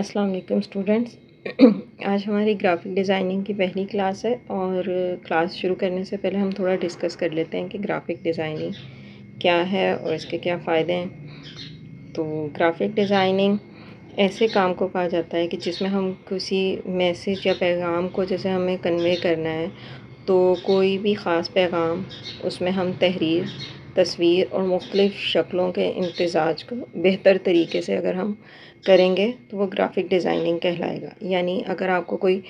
अस्सलाम वालेकुम स्टूडेंट्स। आज हमारी ग्राफिक डिज़ाइनिंग की पहली क्लास है और क्लास शुरू करने से पहले हम थोड़ा डिस्कस कर लेते हैं कि ग्राफिक डिज़ाइनिंग क्या है और इसके क्या फ़ायदे हैं। तो ग्राफिक डिज़ाइनिंग ऐसे काम को कहा जाता है कि जिसमें हम किसी मैसेज या पैगाम को जैसे हमें कन्वे करना है, तो कोई भी ख़ास पैगाम उसमें हम तहरीर, तस्वीर और मुख्तलिफ़ शक्लों के इम्तिज़ाज को बेहतर तरीके से अगर हम करेंगे तो वो ग्राफिक डिज़ाइनिंग कहलाएगा। यानी अगर आपको कोई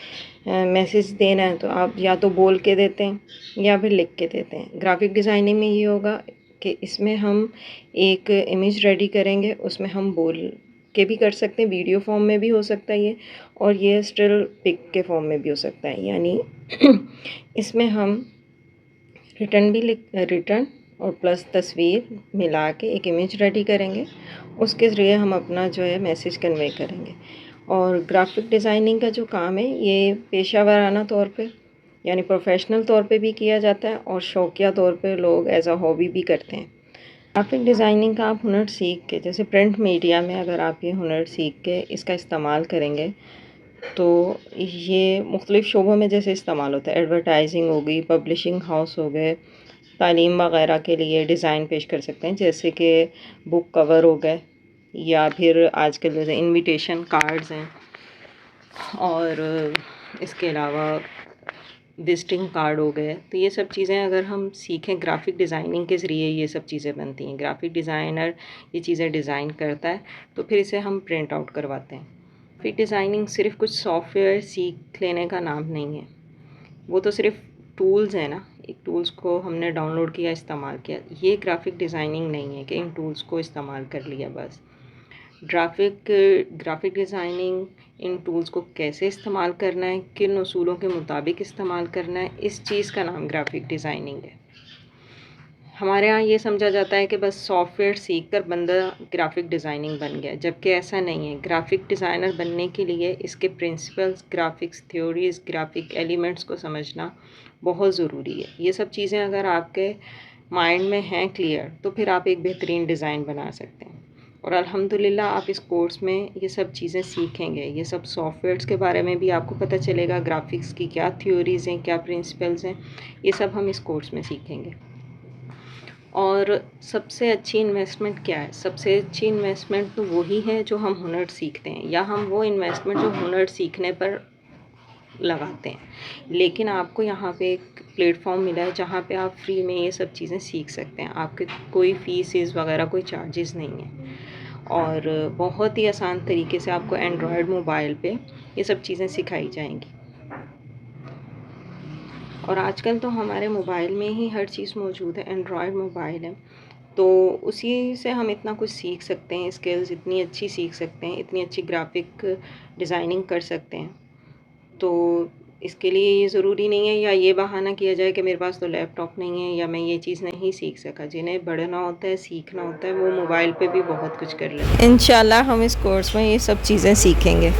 मैसेज देना है तो आप या तो बोल के देते हैं या फिर लिख के देते हैं। ग्राफिक डिज़ाइनिंग में ये होगा कि इसमें हम एक इमेज रेडी करेंगे, उसमें हम बोल के भी कर सकते हैं, वीडियो फॉर्म में भी हो सकता है ये, और ये स्टिल पिक के फॉर्म में भी हो सकता है। यानी इसमें हम रिटर्न और प्लस तस्वीर मिला के एक इमेज रेडी करेंगे, उसके ज़रिए हम अपना जो है मैसेज कन्वे करेंगे। और ग्राफिक डिज़ाइनिंग का जो काम है ये पेशा तौर पे यानी प्रोफेशनल तौर पे भी किया जाता है और शौकिया तौर पे लोग एज अ हॉबी भी करते हैं। ग्राफिक डिज़ाइनिंग का आप हुनर सीख के, जैसे प्रिंट मीडिया में अगर आप ये हुनर सीख के इसका इस्तेमाल करेंगे तो ये मुख्तलिफ़ शोबों में जैसे इस्तेमाल होता है। एडवर्टाइजिंग हो गई, पब्लिशिंग हाउस हो गए, तालीम वगैरह के लिए डिज़ाइन पेश कर सकते हैं, जैसे कि बुक कवर हो गए या फिर आजकल जैसे इनविटेशन कार्ड्स हैं, और इसके अलावा विजिटिंग कार्ड हो गए। तो ये सब चीज़ें अगर हम सीखें ग्राफिक डिज़ाइनिंग के ज़रिए, ये सब चीज़ें बनती हैं। ग्राफिक डिज़ाइनर ये चीज़ें डिज़ाइन करता है तो फिर इसे हम प्रिंट आउट करवाते हैं। ग्राफिक डिज़ाइनिंग सिर्फ कुछ सॉफ्टवेयर सीख लेने का नाम नहीं है, वो तो सिर्फ टूल्स हैं ना। एक टूल्स को हमने डाउनलोड किया, इस्तेमाल किया, ये ग्राफिक डिज़ाइनिंग नहीं है कि इन टूल्स को इस्तेमाल कर लिया बस। ग्राफिक डिज़ाइनिंग इन टूल्स को कैसे इस्तेमाल करना है, किन उसूलों के मुताबिक इस्तेमाल करना है, इस चीज़ का नाम ग्राफिक डिज़ाइनिंग है। हमारे यहाँ ये समझा जाता है कि बस सॉफ्टवेयर सीखकर बंदा ग्राफिक डिज़ाइनिंग बन गया, जबकि ऐसा नहीं है। ग्राफिक डिज़ाइनर बनने के लिए इसके principles, graphics theories, graphic elements को समझना बहुत ज़रूरी है। ये सब चीज़ें अगर आपके माइंड में हैं क्लियर, तो फिर आप एक बेहतरीन डिज़ाइन बना सकते हैं। और अल्हम्दुलिल्लाह आप इस कोर्स में ये सब चीज़ें सीखेंगे। ये सब सॉफ्टवेयर्स के बारे में भी आपको पता चलेगा, ग्राफिक्स की क्या थ्योरीज़ हैं, क्या प्रिंसिपल्स हैं, ये सब हम इस कोर्स में सीखेंगे। और सबसे अच्छी इन्वेस्टमेंट क्या है? सबसे अच्छी इन्वेस्टमेंट तो वही है जो हम हुनर सीखते हैं, या हम वो इन्वेस्टमेंट जो हुनर सीखने पर लगाते हैं। लेकिन आपको यहाँ पे एक प्लेटफॉर्म मिला है जहाँ पे आप फ्री में ये सब चीज़ें सीख सकते हैं। आपके कोई फ़ीस वगैरह, कोई चार्जेस नहीं है, और बहुत ही आसान तरीके से आपको एंड्रॉयड मोबाइल पे ये सब चीज़ें सिखाई जाएंगी। और आजकल तो हमारे मोबाइल में ही हर चीज़ मौजूद है, एंड्रॉयड मोबाइल है, तो उसी से हम इतना कुछ सीख सकते हैं, स्किल्स इतनी अच्छी सीख सकते हैं, इतनी अच्छी ग्राफिक डिज़ाइनिंग कर सकते हैं। तो इसके लिए ये ज़रूरी नहीं है या ये बहाना किया जाए कि मेरे पास तो लैपटॉप नहीं है या मैं ये चीज़ नहीं सीख सका। जिन्हें बढ़ना होता है, सीखना होता है, वो मोबाइल पे भी बहुत कुछ कर लेते हैं। इंशाल्लाह हम इस कोर्स में ये सब चीज़ें सीखेंगे।